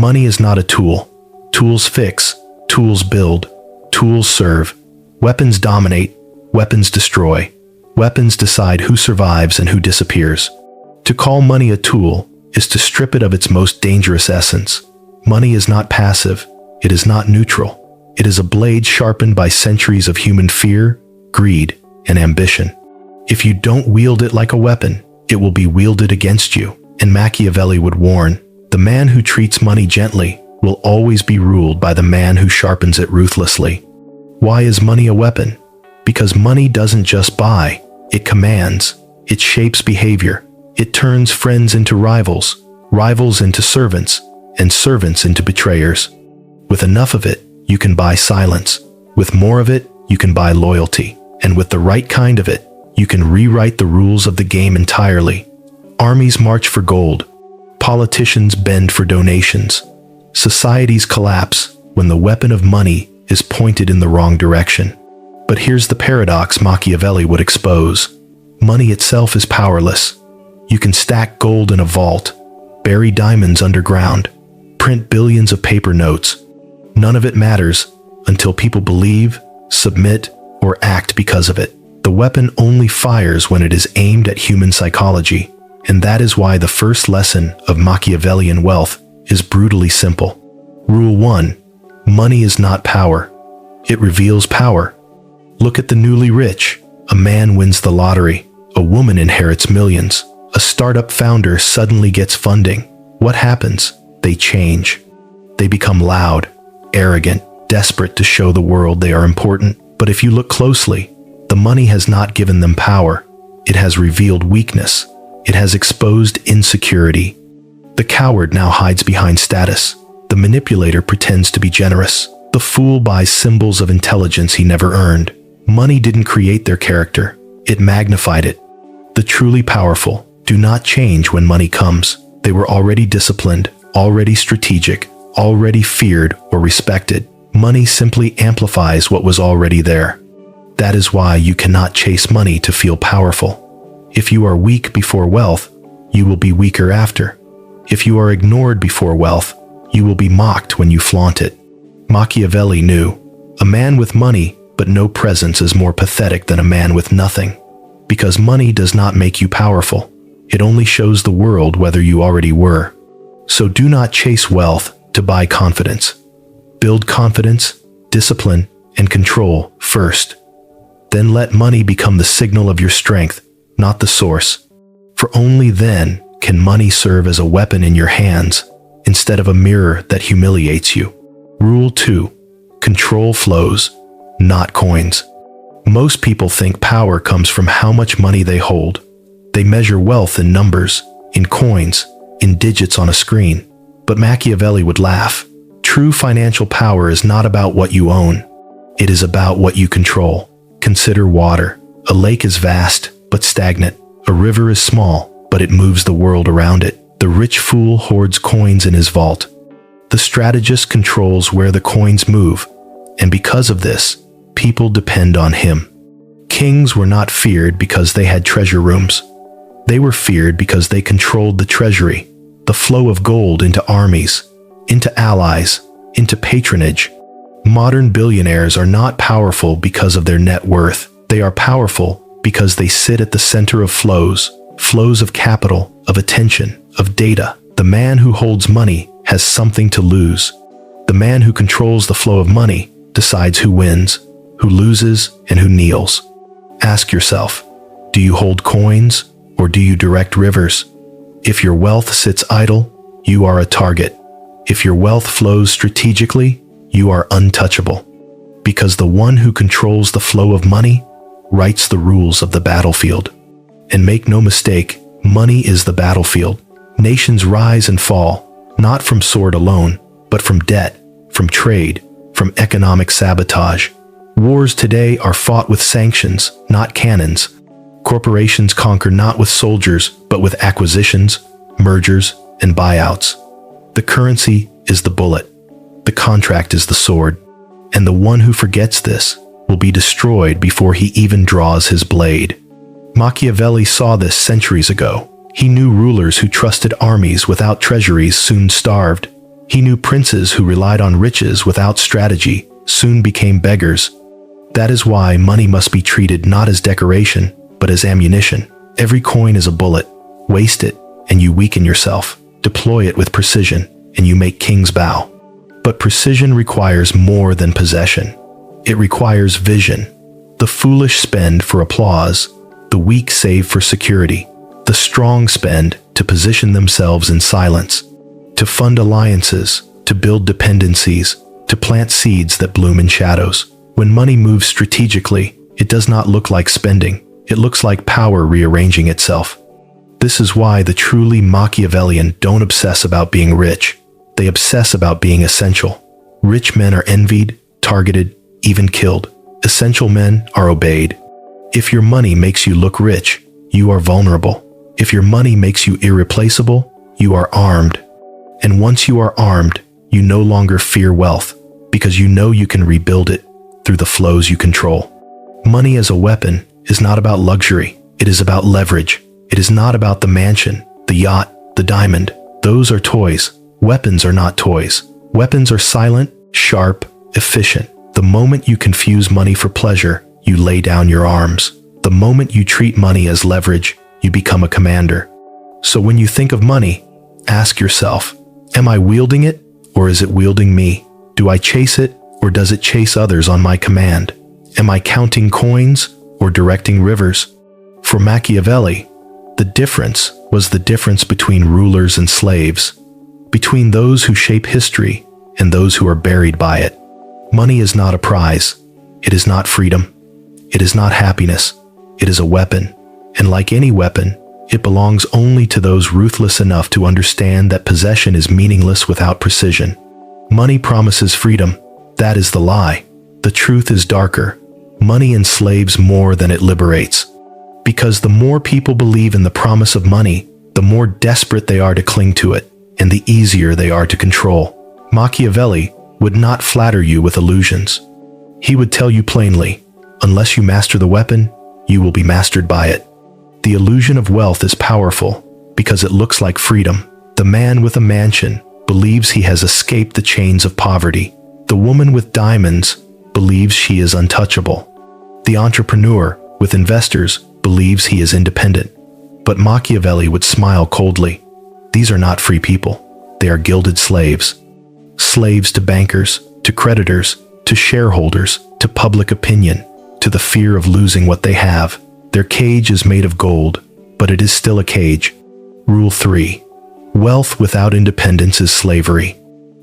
Money is not a tool. Tools fix, tools build, tools serve. Weapons dominate, weapons destroy. Weapons decide who survives and who disappears. To call money a tool is to strip it of its most dangerous essence. Money is not passive, it is not neutral. It is a blade sharpened by centuries of human fear, greed, and ambition. If you don't wield it like a weapon, it will be wielded against you. And Machiavelli would warn, the man who treats money gently will always be ruled by the man who sharpens it ruthlessly. Why is money a weapon? Because money doesn't just buy, it commands, it shapes behavior. It turns friends into rivals, rivals into servants, and servants into betrayers. With enough of it, you can buy silence. With more of it, you can buy loyalty. And with the right kind of it, you can rewrite the rules of the game entirely. Armies march for gold. Politicians bend for donations. Societies collapse when the weapon of money is pointed in the wrong direction. But here's the paradox Machiavelli would expose. Money itself is powerless. You can stack gold in a vault, bury diamonds underground, print billions of paper notes. None of it matters until people believe, submit, or act because of it. The weapon only fires when it is aimed at human psychology, and that is why the first lesson of Machiavellian wealth is brutally simple. Rule 1. Money is not power. It reveals power. Look at the newly rich. A man wins the lottery. A woman inherits millions. A startup founder suddenly gets funding. What happens? They change. They become loud, arrogant, desperate to show the world they are important. But if you look closely, the money has not given them power. It has revealed weakness. It has exposed insecurity. The coward now hides behind status. The manipulator pretends to be generous. The fool buys symbols of intelligence he never earned. Money didn't create their character. It magnified it. The truly powerful do not change when money comes. They were already disciplined, already strategic, already feared or respected. Money simply amplifies what was already there. That is why you cannot chase money to feel powerful. If you are weak before wealth, you will be weaker after. If you are ignored before wealth, you will be mocked when you flaunt it. Machiavelli knew, a man with money but no presence is more pathetic than a man with nothing. Because money does not make you powerful. It only shows the world whether you already were. So do not chase wealth to buy confidence. Build confidence, discipline, and control first. Then let money become the signal of your strength, not the source. For only then can money serve as a weapon in your hands, instead of a mirror that humiliates you. Rule 2. Control flows, not coins. Most people think power comes from how much money they hold. They measure wealth in numbers, in coins, in digits on a screen. But Machiavelli would laugh. True financial power is not about what you own. It is about what you control. Consider water. A lake is vast, but stagnant. A river is small, but it moves the world around it. The rich fool hoards coins in his vault. The strategist controls where the coins move, and because of this, people depend on him. Kings were not feared because they had treasure rooms. They were feared because they controlled the treasury, the flow of gold into armies, into allies, into patronage. Modern billionaires are not powerful because of their net worth. They are powerful because they sit at the center of flows of capital, of attention, of data. The man who holds money has something to lose. The man who controls the flow of money decides who wins, who loses, and who kneels. Ask yourself, do you hold coins or do you direct rivers? If your wealth sits idle, you are a target. If your wealth flows strategically, you are untouchable. Because the one who controls the flow of money writes the rules of the battlefield. And make no mistake, money is the battlefield. Nations rise and fall, not from sword alone, but from debt, from trade, from economic sabotage. Wars today are fought with sanctions, not cannons. Corporations conquer not with soldiers, but with acquisitions, mergers, and buyouts. The currency is the bullet. The contract is the sword. And the one who forgets this will be destroyed before he even draws his blade. Machiavelli saw this centuries ago. He knew rulers who trusted armies without treasuries soon starved. He knew princes who relied on riches without strategy soon became beggars. That is why money must be treated not as decoration, but as ammunition. Every coin is a bullet. Waste it, and you weaken yourself. Deploy it with precision, and you make kings bow. But precision requires more than possession. It requires vision. The foolish spend for applause. The weak save for security. The strong spend to position themselves in silence, to fund alliances, to build dependencies, to plant seeds that bloom in shadows. When money moves strategically, it does not look like spending. It looks like power rearranging itself. This is why the truly Machiavellian don't obsess about being rich. They obsess about being essential. Rich men are envied, targeted, even killed. Essential men are obeyed. If your money makes you look rich, you are vulnerable. If your money makes you irreplaceable, you are armed. And once you are armed, you no longer fear wealth, because you know you can rebuild it through the flows you control. Money as a weapon is not about luxury. It is about leverage. It is not about the mansion, the yacht, the diamond. Those are toys. Weapons are not toys. Weapons are silent, sharp, efficient. The moment you confuse money for pleasure, you lay down your arms. The moment you treat money as leverage, you become a commander. So when you think of money, ask yourself, am I wielding it, or is it wielding me? Do I chase it, or does it chase others on my command? Am I counting coins, or directing rivers? For Machiavelli, the difference was the difference between rulers and slaves, between those who shape history and those who are buried by it. Money is not a prize. It is not freedom. It is not happiness. It is a weapon. And like any weapon, it belongs only to those ruthless enough to understand that possession is meaningless without precision. Money promises freedom. That is the lie. The truth is darker. Money enslaves more than it liberates. Because the more people believe in the promise of money, the more desperate they are to cling to it, and the easier they are to control. Machiavelli would not flatter you with illusions. He would tell you plainly, unless you master the weapon, you will be mastered by it. The illusion of wealth is powerful because it looks like freedom. The man with a mansion believes he has escaped the chains of poverty. The woman with diamonds believes she is untouchable. The entrepreneur with investors believes he is independent. But Machiavelli would smile coldly. These are not free people. They are gilded slaves. Slaves to bankers, to creditors, to shareholders, to public opinion, to the fear of losing what they have. Their cage is made of gold, but it is still a cage. Rule 3. Wealth without independence is slavery.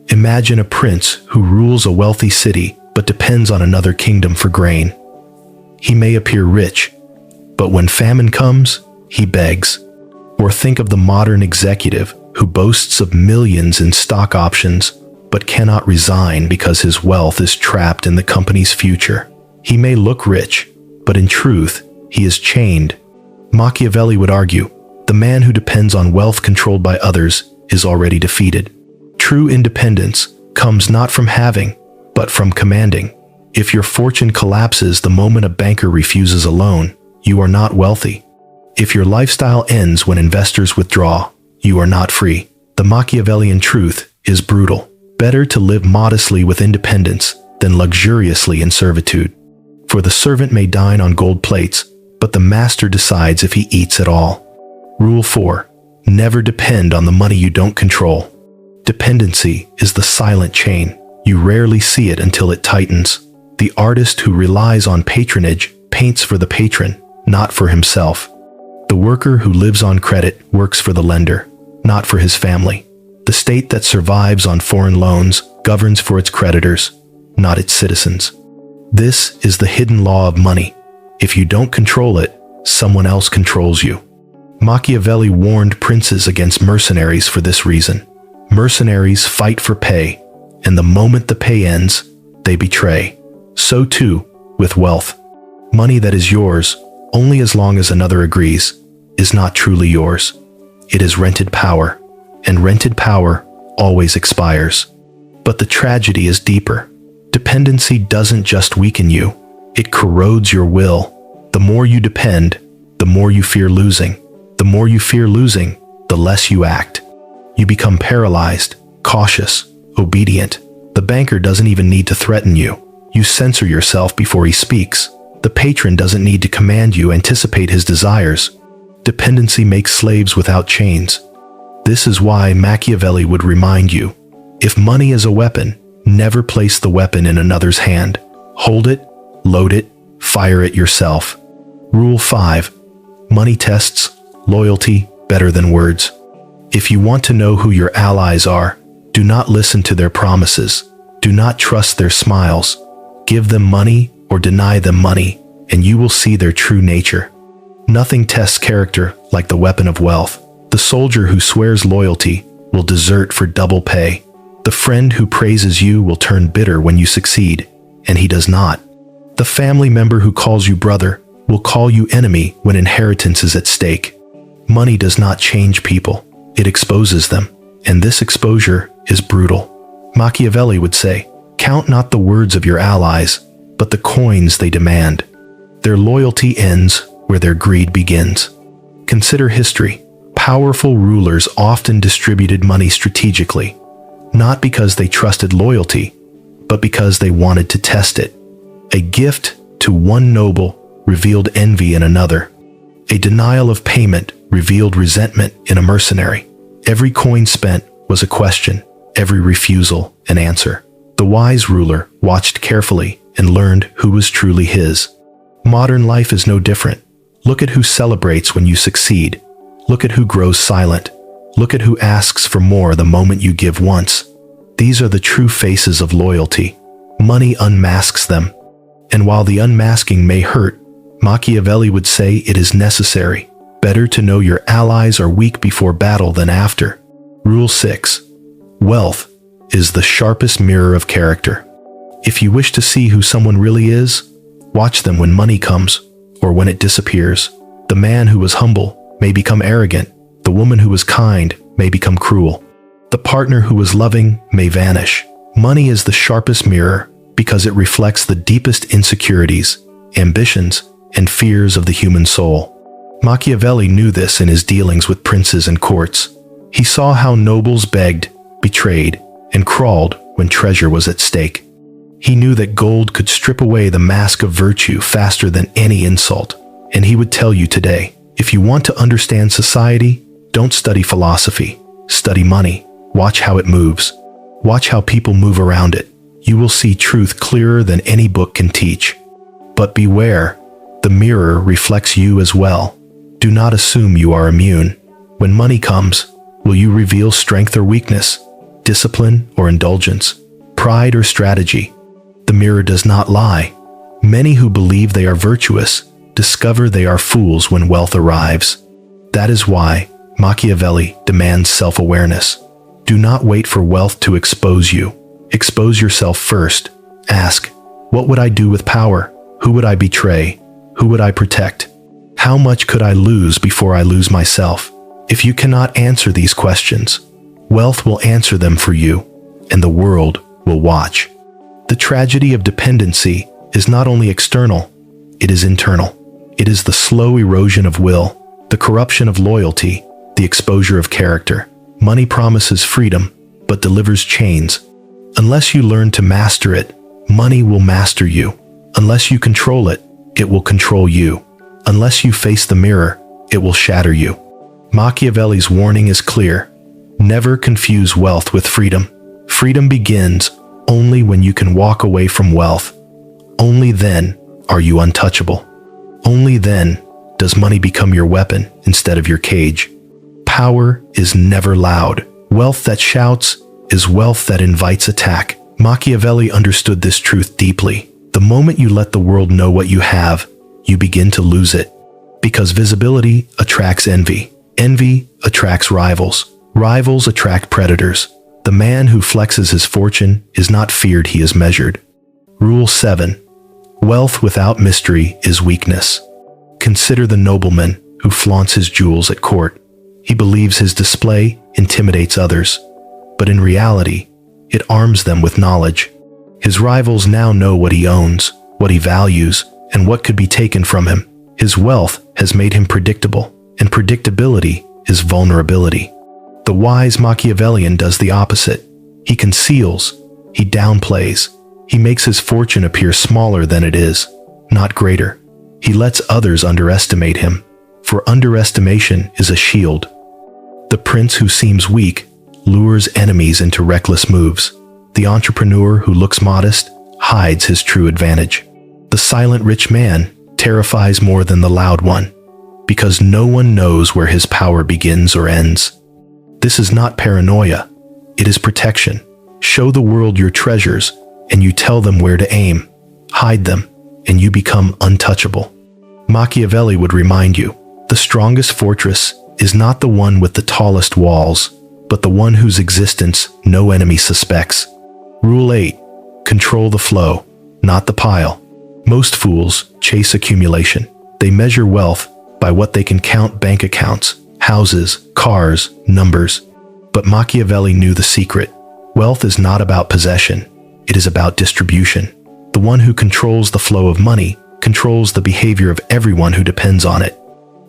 Imagine a prince who rules a wealthy city but depends on another kingdom for grain. He may appear rich, but when famine comes, he begs. Or think of the modern executive who boasts of millions in stock options but cannot resign because his wealth is trapped in the company's future. He may look rich, but in truth, he is chained. Machiavelli would argue, the man who depends on wealth controlled by others is already defeated. True independence comes not from having, but from commanding. If your fortune collapses the moment a banker refuses a loan, you are not wealthy. If your lifestyle ends when investors withdraw, you are not free. The Machiavellian truth is brutal. Better to live modestly with independence than luxuriously in servitude. For the servant may dine on gold plates, but the master decides if he eats at all. Rule 4. Never depend on the money you don't control. Dependency is the silent chain. You rarely see it until it tightens. The artist who relies on patronage paints for the patron, not for himself. The worker who lives on credit works for the lender, not for his family. The state that survives on foreign loans governs for its creditors, not its citizens. This is the hidden law of money. If you don't control it, someone else controls you. Machiavelli warned princes against mercenaries for this reason. Mercenaries fight for pay, and the moment the pay ends, they betray. So too, with wealth. Money that is yours, only as long as another agrees, is not truly yours. It is rented power, and rented power always expires. But the tragedy is deeper. Dependency doesn't just weaken you, it corrodes your will. The more you depend, the more you fear losing. The more you fear losing, the less you act. You become paralyzed, cautious, obedient. The banker doesn't even need to threaten you. You censor yourself before he speaks. The patron doesn't need to command you, anticipate his desires. Dependency makes slaves without chains. This is why Machiavelli would remind you, if money is a weapon, never place the weapon in another's hand. Hold it, load it, fire it yourself. Rule 5. Money tests loyalty better than words. If you want to know who your allies are, do not listen to their promises. Do not trust their smiles. Give them money or deny them money, and you will see their true nature. Nothing tests character like the weapon of wealth. The soldier who swears loyalty will desert for double pay. The friend who praises you will turn bitter when you succeed, and he does not. The family member who calls you brother will call you enemy when inheritance is at stake. Money does not change people, it exposes them, and this exposure is brutal. Machiavelli would say, count not the words of your allies, but the coins they demand. Their loyalty ends where their greed begins. Consider history. Powerful rulers often distributed money strategically, not because they trusted loyalty, but because they wanted to test it. A gift to one noble revealed envy in another. A denial of payment revealed resentment in a mercenary. Every coin spent was a question, every refusal an answer. The wise ruler watched carefully and learned who was truly his. Modern life is no different. Look at who celebrates when you succeed. Look at who grows silent. Look at who asks for more the moment you give once. These are the true faces of loyalty. Money unmasks them. And while the unmasking may hurt, Machiavelli would say it is necessary. Better to know your allies are weak before battle than after. Rule 6. Wealth is the sharpest mirror of character. If you wish to see who someone really is, watch them when money comes or when it disappears. The man who was humble may become arrogant. The woman who was kind may become cruel. The partner who was loving may vanish. Money is the sharpest mirror because it reflects the deepest insecurities, ambitions, and fears of the human soul. Machiavelli knew this in his dealings with princes and courts. He saw how nobles begged, betrayed, and crawled when treasure was at stake. He knew that gold could strip away the mask of virtue faster than any insult, and he would tell you today, if you want to understand society, don't study philosophy, study money. Watch how it moves. Watch how people move around it. You will see truth clearer than any book can teach. But beware, the mirror reflects you as well. Do not assume you are immune. When money comes, will you reveal strength or weakness, discipline or indulgence, pride or strategy? The mirror does not lie. Many who believe they are virtuous discover they are fools when wealth arrives. That is why Machiavelli demands self-awareness. Do not wait for wealth to expose you. Expose yourself first. Ask, what would I do with power? Who would I betray? Who would I protect? How much could I lose before I lose myself? If you cannot answer these questions, wealth will answer them for you, and the world will watch. The tragedy of dependency is not only external, it is internal. It is the slow erosion of will, the corruption of loyalty, the exposure of character. Money promises freedom, but delivers chains. Unless you learn to master it, money will master you. Unless you control it, it will control you. Unless you face the mirror, it will shatter you. Machiavelli's warning is clear. Never confuse wealth with freedom. Freedom begins only when you can walk away from wealth. Only then are you untouchable. Only then does money become your weapon instead of your cage. Power is never loud. Wealth that shouts is wealth that invites attack. Machiavelli understood this truth deeply. The moment you let the world know what you have, you begin to lose it. Because visibility attracts envy. Envy attracts rivals. Rivals attract predators. The man who flexes his fortune is not feared, he is measured. Rule 7. Wealth without mystery is weakness. Consider the nobleman who flaunts his jewels at court. He believes his display intimidates others, but in reality, it arms them with knowledge. His rivals now know what he owns, what he values, and what could be taken from him. His wealth has made him predictable, and predictability is vulnerability. The wise Machiavellian does the opposite. He conceals, he downplays, he makes his fortune appear smaller than it is, not greater. He lets others underestimate him, for underestimation is a shield. The prince who seems weak lures enemies into reckless moves. The entrepreneur who looks modest hides his true advantage. The silent rich man terrifies more than the loud one, because no one knows where his power begins or ends. This is not paranoia, it is protection. Show the world your treasures, and you tell them where to aim. Hide them, and you become untouchable. Machiavelli would remind you, the strongest fortress is not the one with the tallest walls, but the one whose existence no enemy suspects. Rule 8. Control the flow, not the pile. Most fools chase accumulation. They measure wealth by what they can count: bank accounts, houses, cars, numbers. But Machiavelli knew the secret. Wealth is not about possession, it is about distribution. The one who controls the flow of money controls the behavior of everyone who depends on it.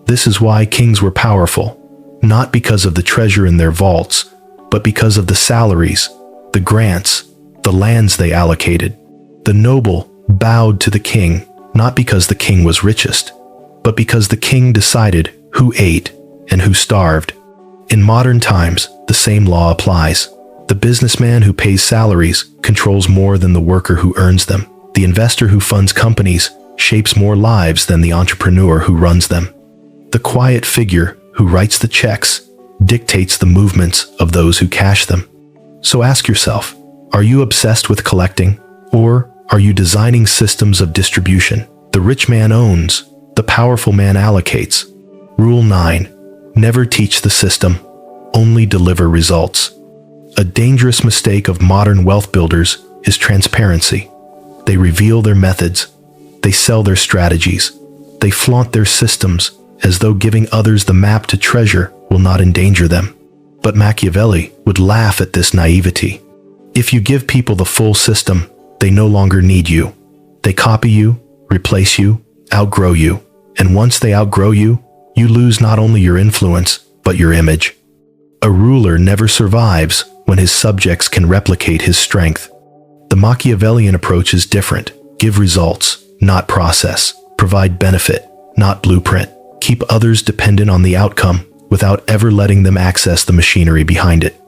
This is why kings were powerful, not because of the treasure in their vaults, but because of the salaries, the grants, the lands they allocated. The noble bowed to the king, not because the king was richest, but because the king decided who ate and who starved. In modern times, the same law applies. The businessman who pays salaries controls more than the worker who earns them. The investor who funds companies shapes more lives than the entrepreneur who runs them. The quiet figure who writes the checks dictates the movements of those who cash them. So ask yourself, are you obsessed with collecting, or are you designing systems of distribution? The rich man owns, the powerful man allocates. Rule 9. Never teach the system, only deliver results. A dangerous mistake of modern wealth builders is transparency. They reveal their methods, they sell their strategies, they flaunt their systems as though giving others the map to treasure will not endanger them. But Machiavelli would laugh at this naivety. If you give people the full system, they no longer need you. They copy you, replace you, outgrow you, and once they outgrow you, you lose not only your influence, but your image. A ruler never survives when his subjects can replicate his strength. The Machiavellian approach is different. Give results, not process. Provide benefit, not blueprint. Keep others dependent on the outcome without ever letting them access the machinery behind it.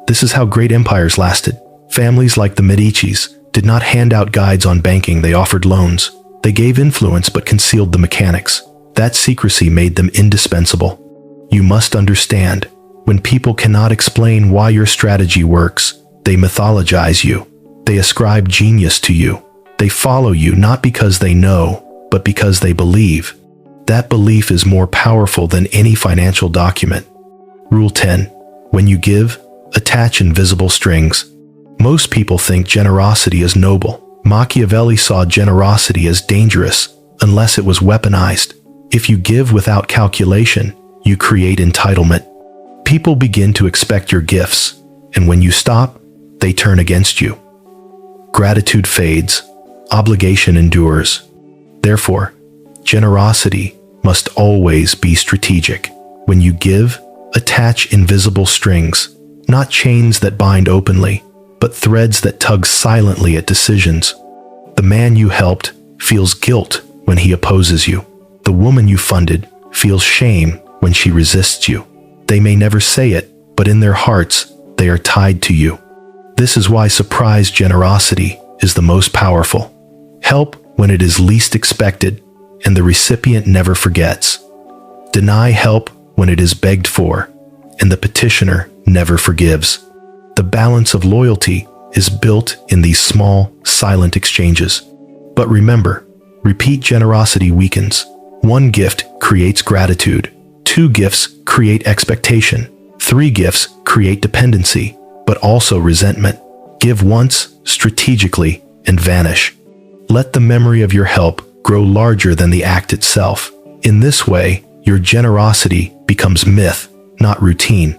This is how great empires lasted. Families like the Medicis did not hand out guides on banking, they offered loans. They gave influence but concealed the mechanics. That secrecy made them indispensable. You must understand, when people cannot explain why your strategy works, they mythologize you. They ascribe genius to you. They follow you not because they know, but because they believe. That belief is more powerful than any financial document. Rule 10. When you give, attach invisible strings. Most people think generosity is noble. Machiavelli saw generosity as dangerous unless it was weaponized. If you give without calculation, you create entitlement. People begin to expect your gifts, and when you stop, they turn against you. Gratitude fades, obligation endures. Therefore, generosity must always be strategic. When you give, attach invisible strings, not chains that bind openly, but threads that tug silently at decisions. The man you helped feels guilt when he opposes you. The woman you funded feels shame when she resists you. They may never say it, but in their hearts, they are tied to you. This is why surprise generosity is the most powerful. Help when it is least expected, and the recipient never forgets. Deny help when it is begged for, and the petitioner never forgives. The balance of loyalty is built in these small, silent exchanges. But remember, repeat generosity weakens. One gift creates gratitude. 2 gifts create expectation. 3 gifts create dependency, but also resentment. Give once, strategically, and vanish. Let the memory of your help grow larger than the act itself. In this way, your generosity becomes myth, not routine.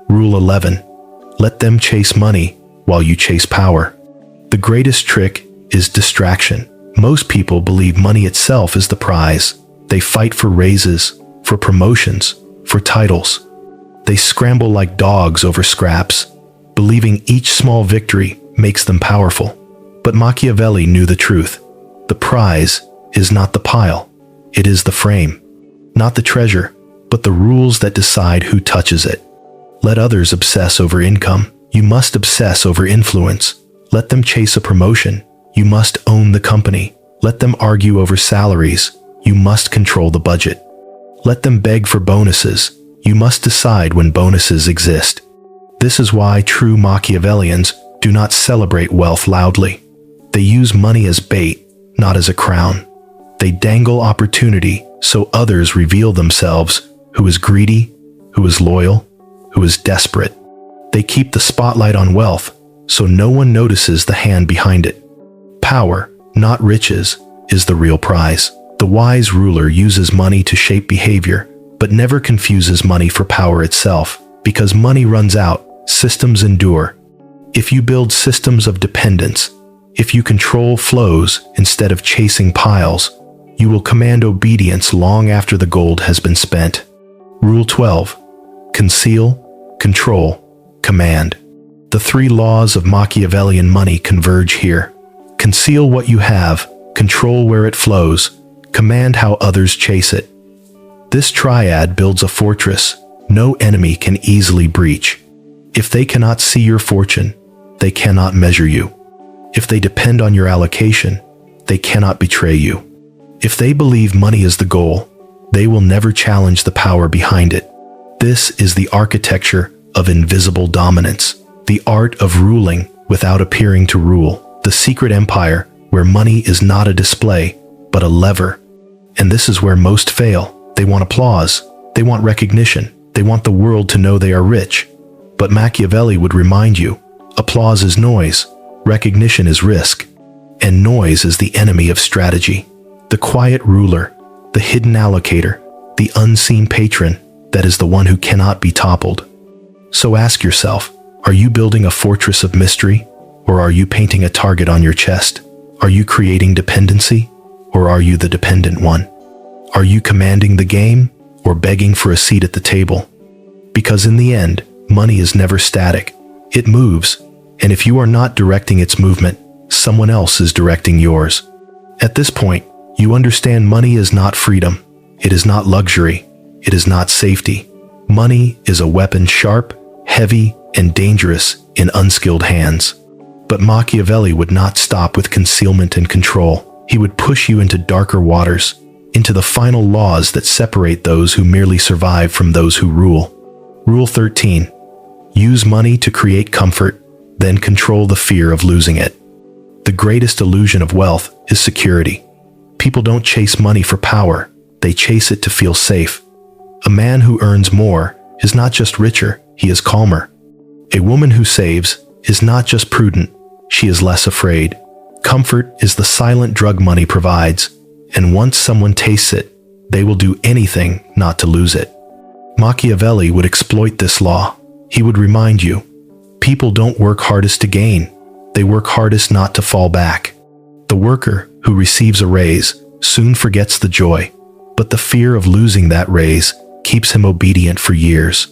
Rule 11. Let them chase money while you chase power. The greatest trick is distraction. Most people believe money itself is the prize. They fight for raises, for promotions, for titles. They scramble like dogs over scraps, believing each small victory makes them powerful. But Machiavelli knew the truth. The prize is not the pile, it is the frame. Not the treasure, but the rules that decide who touches it. Let others obsess over income, you must obsess over influence. Let them chase a promotion, you must own the company. Let them argue over salaries, you must control the budget. Let them beg for bonuses, you must decide when bonuses exist. This is why true Machiavellians do not celebrate wealth loudly. They use money as bait, not as a crown. They dangle opportunity so others reveal themselves, who is greedy, who is loyal, who is desperate. They keep the spotlight on wealth so no one notices the hand behind it. Power, not riches, is the real prize. The wise ruler uses money to shape behavior, but never confuses money for power itself, because money runs out, systems endure. If you build systems of dependence, if you control flows instead of chasing piles, you will command obedience long after the gold has been spent. Rule 12. Conceal, control, command. The three laws of Machiavellian money converge here. Conceal what you have, control where it flows, command how others chase it. This triad builds a fortress no enemy can easily breach. If they cannot see your fortune, they cannot measure you. If they depend on your allocation, they cannot betray you. If they believe money is the goal, they will never challenge the power behind it. This is the architecture of invisible dominance, the art of ruling without appearing to rule, the secret empire where money is not a display, but a lever. And this is where most fail. They want applause, they want recognition, they want the world to know they are rich. But Machiavelli would remind you, applause is noise, recognition is risk, and noise is the enemy of strategy. The quiet ruler, the hidden allocator, the unseen patron, that is the one who cannot be toppled. So ask yourself, are you building a fortress of mystery, or are you painting a target on your chest? Are you creating dependency, or are you the dependent one? Are you commanding the game, or begging for a seat at the table? Because in the end, money is never static. It moves, and if you are not directing its movement, someone else is directing yours. At this point, you understand money is not freedom. It is not luxury. It is not safety. Money is a weapon sharp, heavy, and dangerous in unskilled hands. But Machiavelli would not stop with concealment and control. He would push you into darker waters, into the final laws that separate those who merely survive from those who rule. Rule 13. Use money to create comfort, then control the fear of losing it. The greatest illusion of wealth is security. People don't chase money for power, they chase it to feel safe. A man who earns more is not just richer, he is calmer. A woman who saves is not just prudent, she is less afraid. Comfort is the silent drug money provides, and once someone tastes it, they will do anything not to lose it. Machiavelli would exploit this law. He would remind you, people don't work hardest to gain, they work hardest not to fall back. The worker who receives a raise soon forgets the joy, but the fear of losing that raise keeps him obedient for years.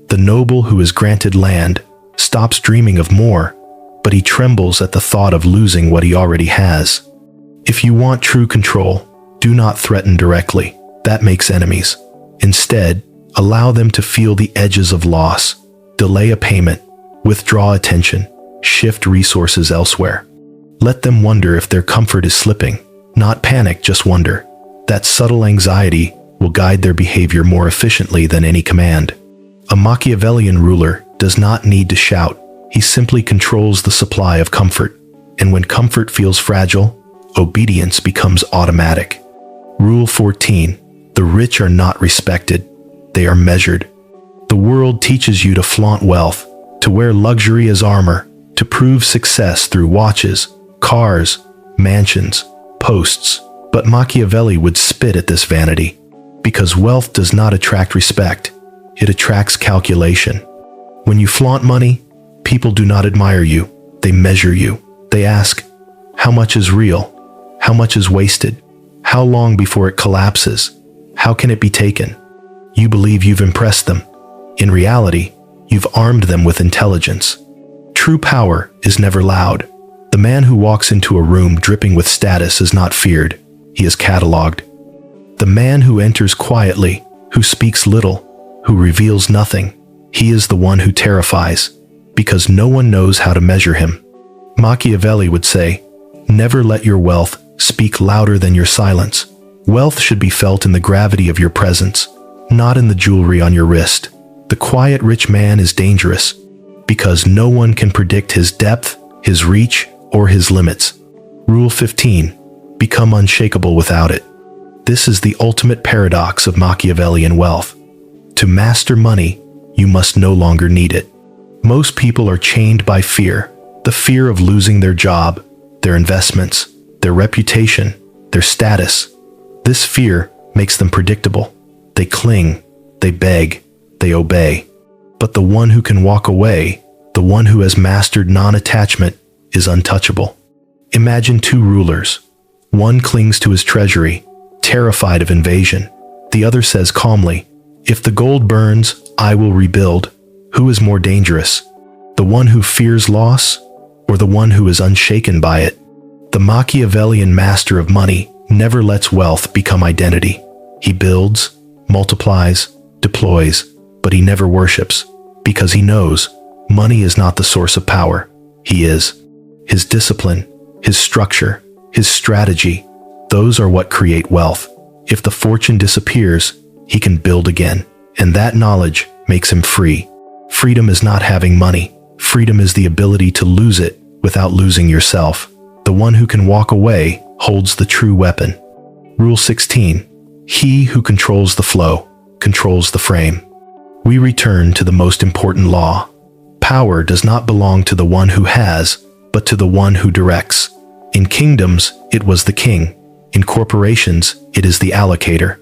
The noble who is granted land stops dreaming of more, but he trembles at the thought of losing what he already has. If you want true control, do not threaten directly. That makes enemies. Instead, allow them to feel the edges of loss. Delay a payment, withdraw attention, shift resources elsewhere. Let them wonder if their comfort is slipping. Not panic, just wonder. That subtle anxiety will guide their behavior more efficiently than any command. A Machiavellian ruler does not need to shout. He simply controls the supply of comfort. And when comfort feels fragile, obedience becomes automatic. Rule 14. The rich are not respected. They are measured. The world teaches you to flaunt wealth, to wear luxury as armor, to prove success through watches, cars, mansions, posts. But Machiavelli would spit at this vanity, because wealth does not attract respect, it attracts calculation. When you flaunt money, people do not admire you, they measure you. They ask, how much is real? How much is wasted? How long before it collapses? How can it be taken? You believe you've impressed them. In reality, you've armed them with intelligence. True power is never loud. The man who walks into a room dripping with status is not feared. He is catalogued. The man who enters quietly, who speaks little, who reveals nothing, he is the one who terrifies, because no one knows how to measure him. Machiavelli would say, "Never let your wealth speak louder than your silence." Wealth should be felt in the gravity of your presence, not in the jewelry on your wrist. The quiet rich man is dangerous, because no one can predict his depth, his reach, or his limits. Rule 15. Become unshakable without it. This is the ultimate paradox of Machiavellian wealth. To master money, you must no longer need it. Most people are chained by fear, the fear of losing their job, their investments, their reputation, their status. This fear makes them predictable. They cling, they beg, they obey. But the one who can walk away, the one who has mastered non-attachment, is untouchable. Imagine two rulers. One clings to his treasury, terrified of invasion. The other says calmly, "If the gold burns, I will rebuild." Who is more dangerous? The one who fears loss, or the one who is unshaken by it? The Machiavellian master of money never lets wealth become identity. He builds, multiplies, deploys, but he never worships, because he knows money is not the source of power. He is. His discipline, his structure, his strategy, those are what create wealth. If the fortune disappears, he can build again, and that knowledge makes him free. Freedom is not having money. Freedom is the ability to lose it without losing yourself. The one who can walk away holds the true weapon. Rule 16. He who controls the flow controls the frame. We return to the most important law. Power does not belong to the one who has, but to the one who directs. In kingdoms, it was the king. In corporations, it is the allocator.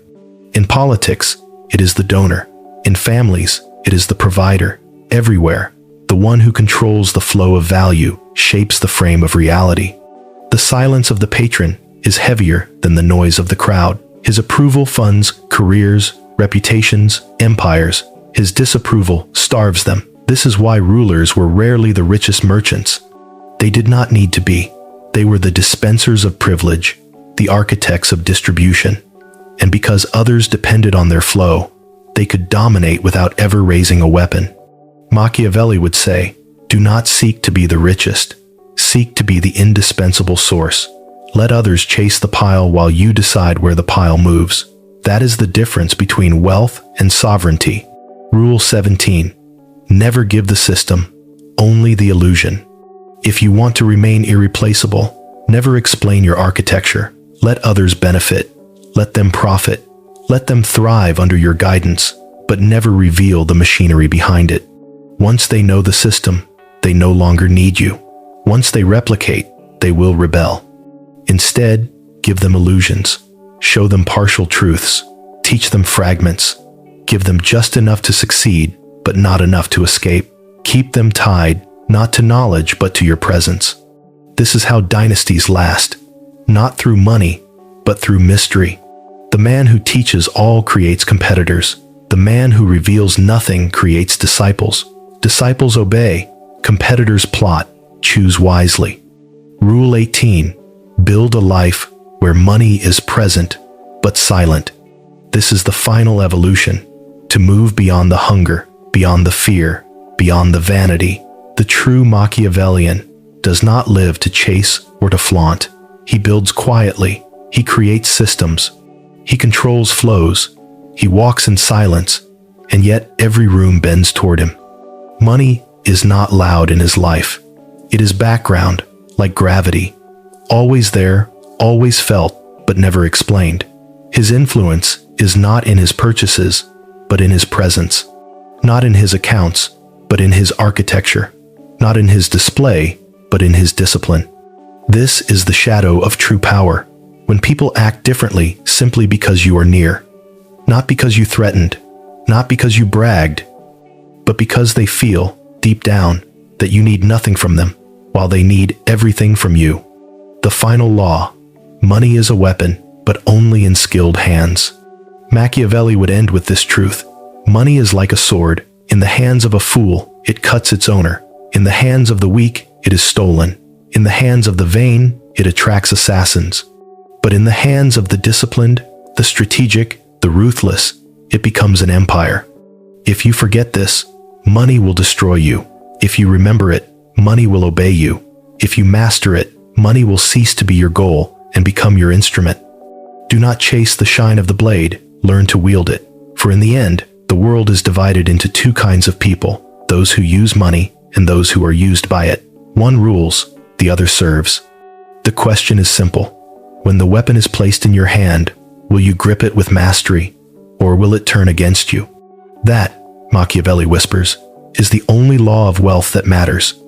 In politics, it is the donor. In families, it is the provider. Everywhere, the one who controls the flow of value shapes the frame of reality. The silence of the patron is heavier than the noise of the crowd. His approval funds careers, reputations, empires. His disapproval starves them. This is why rulers were rarely the richest merchants. They did not need to be. They were the dispensers of privilege, the architects of distribution. And because others depended on their flow, they could dominate without ever raising a weapon. Machiavelli would say, "Do not seek to be the richest. Seek to be the indispensable source. Let others chase the pile while you decide where the pile moves." That is the difference between wealth and sovereignty. Rule 17. Never give the system, only the illusion. If you want to remain irreplaceable, never explain your architecture. Let others benefit. Let them profit. Let them thrive under your guidance, but never reveal the machinery behind it. Once they know the system, they no longer need you. Once they replicate, they will rebel. Instead, give them illusions. Show them partial truths. Teach them fragments. Give them just enough to succeed, but not enough to escape. Keep them tied, not to knowledge, but to your presence. This is how dynasties last, not through money, but through mystery. The man who teaches all creates competitors. The man who reveals nothing creates disciples. Disciples obey. Competitors plot. Choose wisely. Rule 18. Build a life where money is present, but silent. This is the final evolution. To move beyond the hunger, beyond the fear, beyond the vanity. The true Machiavellian does not live to chase or to flaunt. He builds quietly. He creates systems. He controls flows. He walks in silence, and yet every room bends toward him. Money is not loud in his life. It is background, like gravity. Always there, always felt, but never explained. His influence is not in his purchases, but in his presence. Not in his accounts, but in his architecture. Not in his display, but in his discipline. This is the shadow of true power. When people act differently simply because you are near. Not because you threatened, not because you bragged, but because they feel, deep down, that you need nothing from them, while they need everything from you. The final law: money is a weapon, but only in skilled hands. Machiavelli would end with this truth: money is like a sword. In the hands of a fool, it cuts its owner. In the hands of the weak, it is stolen. In the hands of the vain, it attracts assassins. But in the hands of the disciplined, the strategic, the ruthless, it becomes an empire. If you forget this, money will destroy you. If you remember it, money will obey you. If you master it, money will cease to be your goal and become your instrument. Do not chase the shine of the blade, learn to wield it. For in the end, the world is divided into two kinds of people, those who use money and those who are used by it. One rules, the other serves. The question is simple. When the weapon is placed in your hand, will you grip it with mastery, or will it turn against you? That, Machiavelli whispers, is the only law of wealth that matters.